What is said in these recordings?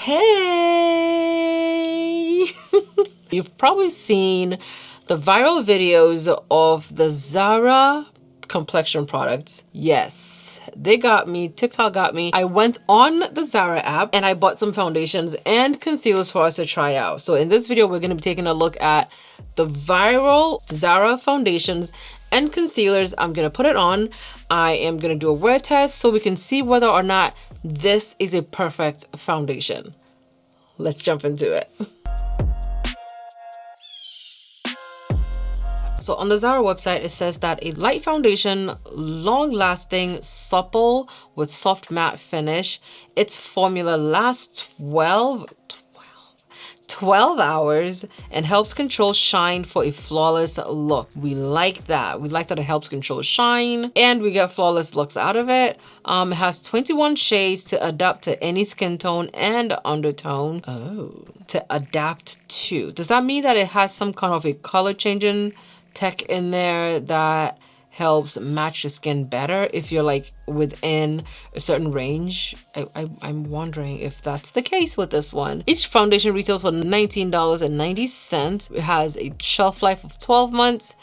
Hey! You've probably seen the viral videos of the ZARA complexion products. Yes, they got me. TikTok got me. I went on the ZARA app and I bought some foundations and concealers for us to try out. So in this video, we're going to be taking a look at the viral ZARA foundations and concealers. I'm going to put it on. I am going to do a wear test so we can see whether or not this is a perfect foundation. Let's jump into it. So on the ZARA website, it says that a light foundation, long-lasting, supple with soft matte finish. Its formula lasts 12 hours and helps control shine for a flawless look. We like that. We like that it helps control shine and we get flawless looks out of it. It has 21 shades to adapt to any skin tone and undertone. Oh, to adapt to. Does that mean that it has some kind of a color changing tech in there that helps match the skin better if you're like within a certain range? I'm wondering if that's the case with this one. Each foundation retails for $19.90. It has a shelf life of 12 months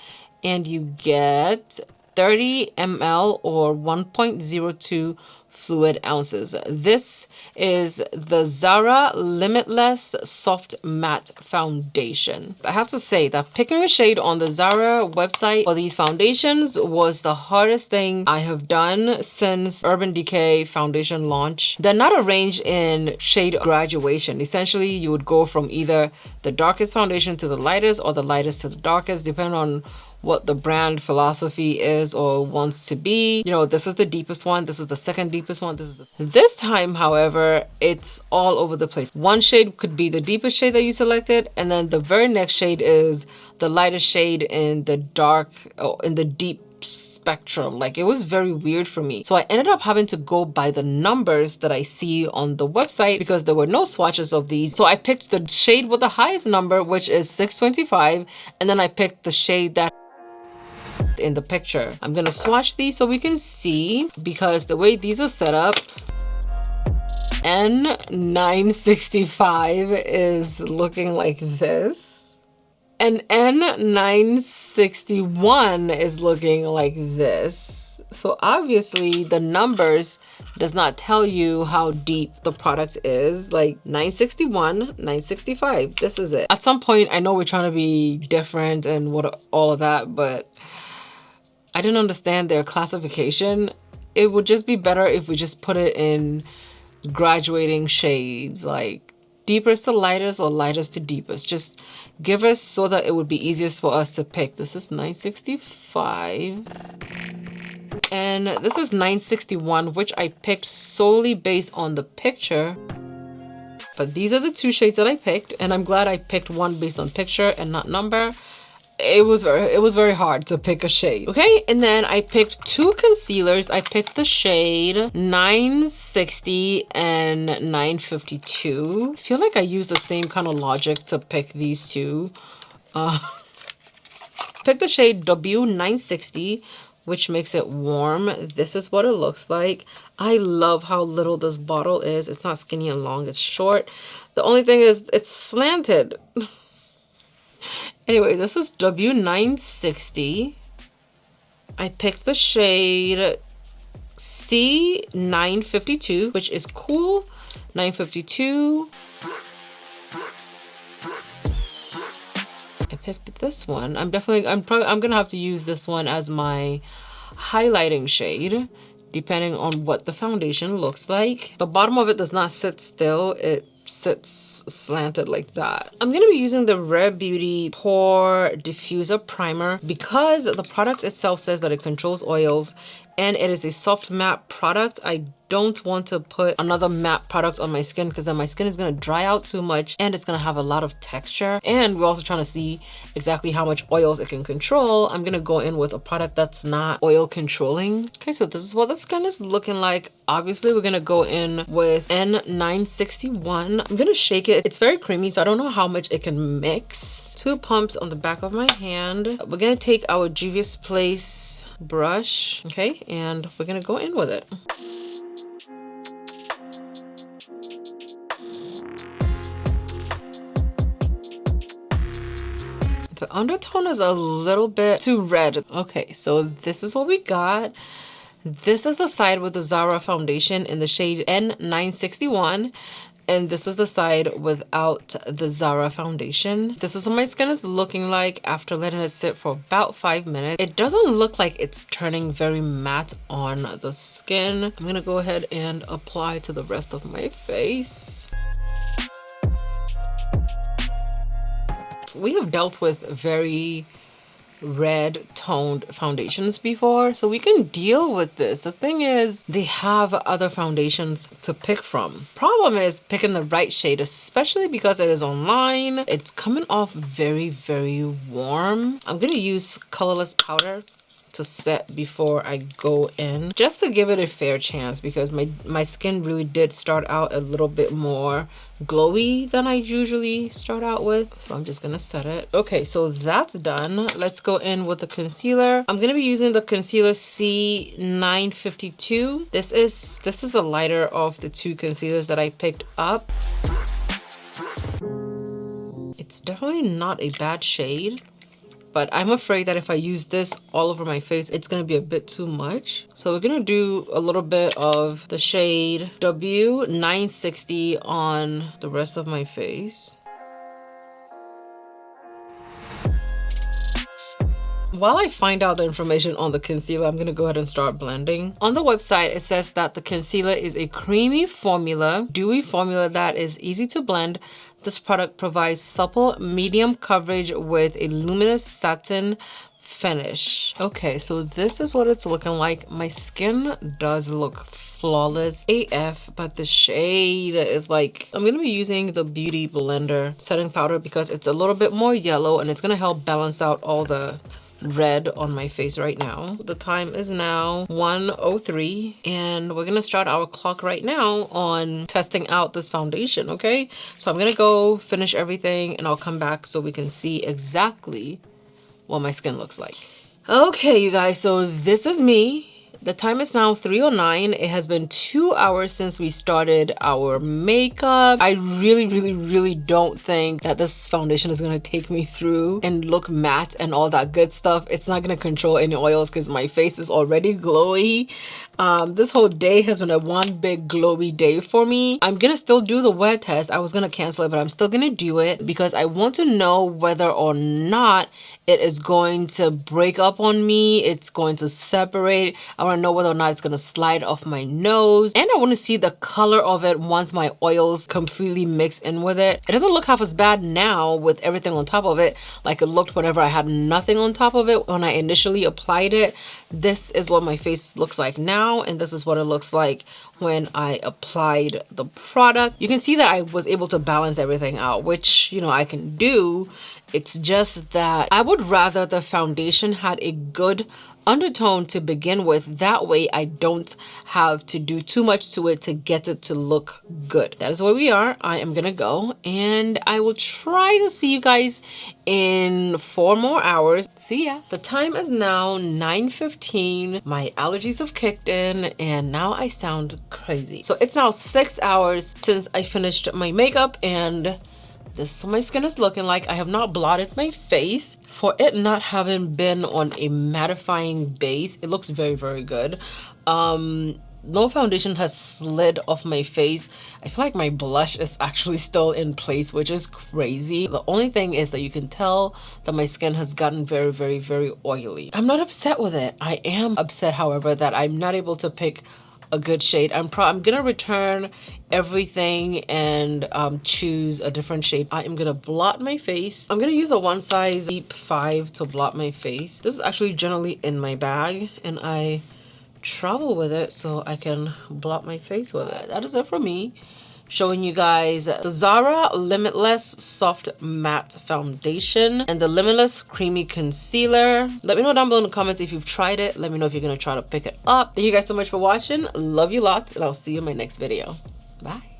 and you get 30 ml or 1.02 fluid ounces. This is the ZARA Limitless Soft Matte Foundation. I have to say that picking a shade on the ZARA website for these foundations was the hardest thing I have done since Urban Decay foundation launch. They're not arranged in shade graduation. Essentially, you would go from either the darkest foundation to the lightest or the lightest to the darkest, depending on what the brand philosophy is or wants to be. You know, this is the deepest one, this is the second deepest one, this time, however, it's all over the place. One shade could be the deepest shade that you selected, and then the very next shade is the lightest shade in the dark, in the deep spectrum. Like, it was very weird for me. So I ended up having to go by the numbers that I see on the website because there were no swatches of these. So I picked the shade with the highest number, which is 625, and then I picked the shade that in the picture. I'm gonna swatch these so we can see, because the way these are set up, N965 is looking like this and N961 is looking like this. So obviously the numbers does not tell you how deep the product is. Like 961, 965, this is it. At some point, I know we're trying to be different and what all of that, but I didn't understand their classification. It would just be better if we just put it in graduating shades, like deepest to lightest or lightest to deepest. Just give us so that it would be easiest for us to pick. This is 965 and this is 961, which I picked solely based on the picture. But these are the two shades that I picked, and I'm glad I picked one based on picture and not number. It was very hard to pick a shade. Okay, and then I picked two concealers. I picked the shade 960 and 952. I feel like I used the same kind of logic to pick these two. Pick the shade W960, which makes it warm. This is what it looks like. I love how little this bottle is. It's not skinny and long, it's short. The only thing is it's slanted. Anyway, this is W960. I picked the shade C952, which is cool. 952. I picked this one. I'm gonna have to use this one as my highlighting shade, depending on what the foundation looks like. The bottom of it does not sit still. It sits slanted like that. I'm gonna be using the Rare Beauty Pore Diffuser Primer because the product itself says that it controls oils and it is a soft matte product. I don't want to put another matte product on my skin because then my skin is going to dry out too much and it's going to have a lot of texture. And we're also trying to see exactly how much oils it can control. I'm going to go in with a product that's not oil controlling. Okay, so this is what the skin is looking like. Obviously, we're going to go in with N961. I'm going to shake it. It's very creamy, so I don't know how much it can mix. 2 pumps on the back of my hand. We're going to take our Juvia's Place brush, okay, and we're going to go in with it. The undertone is a little bit too red. Okay, so this is what we got. This is the side with the ZARA foundation in the shade N961. And this is the side without the ZARA foundation. This is what my skin is looking like after letting it sit for about 5 minutes. It doesn't look like it's turning very matte on the skin. I'm gonna go ahead and apply to the rest of my face. We have dealt with very red toned foundations before, so we can deal with this. The thing is, they have other foundations to pick from. Problem is picking the right shade, especially because it is online. It's coming off very, very warm. I'm gonna use colorless powder to set before I go in, just to give it a fair chance, because my skin really did start out a little bit more glowy than I usually start out with. So I'm just gonna set it. Okay, so that's done. Let's go in with the concealer. I'm gonna be using the concealer C952. This is the lighter of the two concealers that I picked up. It's definitely not a bad shade, but I'm afraid that if I use this all over my face, it's gonna be a bit too much. So we're gonna do a little bit of the shade W960 on the rest of my face. While I find out the information on the concealer, I'm gonna go ahead and start blending. On the website, it says that the concealer is a creamy formula, dewy formula that is easy to blend. This product provides supple, medium coverage with a luminous satin finish. Okay, so this is what it's looking like. My skin does look flawless AF, but the shade is like, I'm gonna be using the Beauty Blender setting powder because it's a little bit more yellow and it's gonna help balance out all the red on my face right now. The time is now 1:03 and we're gonna start our clock right now on testing out this foundation. Okay, so I'm gonna go finish everything and I'll come back so we can see exactly what my skin looks like. Okay, you guys, so this is me. The time is now 3:09. It has been 2 hours since we started our makeup. I really don't think that this foundation is gonna take me through and look matte and all that good stuff. It's not gonna control any oils because my face is already glowy. This whole day has been a one big glowy day for me. I'm gonna still do the wear test. I was gonna cancel it, but I'm still gonna do it because I want to know whether or not it is going to break up on me. It's going to separate. I want to know whether or not it's going to slide off my nose. And I want to see the color of it once my oils completely mix in with it. It doesn't look half as bad now with everything on top of it like it looked whenever I had nothing on top of it when I initially applied it. This is what my face looks like now, and this is what it looks like when I applied the product. You can see that I was able to balance everything out, which, you know, I can do. It's just that I would rather the foundation had a good undertone to begin with. That way I don't have to do too much to it to get it to look good. That is where we are. I am gonna go and I will try to see you guys in 4 more hours. See ya. The time is now 9:15. My allergies have kicked in and now I sound crazy. So it's now 6 hours since I finished my makeup and this is what my skin is looking like. I have not blotted my face. For it not having been on a mattifying base, it looks very good. No foundation has slid off my face. I feel like my blush is actually still in place, which is crazy. The only thing is that you can tell that my skin has gotten very oily. I'm not upset with it. I am upset, however, that I'm not able to pick a good shade. I'm gonna return everything and choose a different shade. I am gonna blot my face. I'm gonna use a one size deep 5 to blot my face. This is actually generally in my bag and I travel with it so I can blot my face with it. That is it for me. Showing you guys the ZARA Limitless Soft Matte Foundation and the Limitless Creamy Concealer. Let me know down below in the comments if you've tried it. Let me know if you're gonna try to pick it up. Thank you guys so much for watching. Love you lots and I'll see you in my next video. Bye.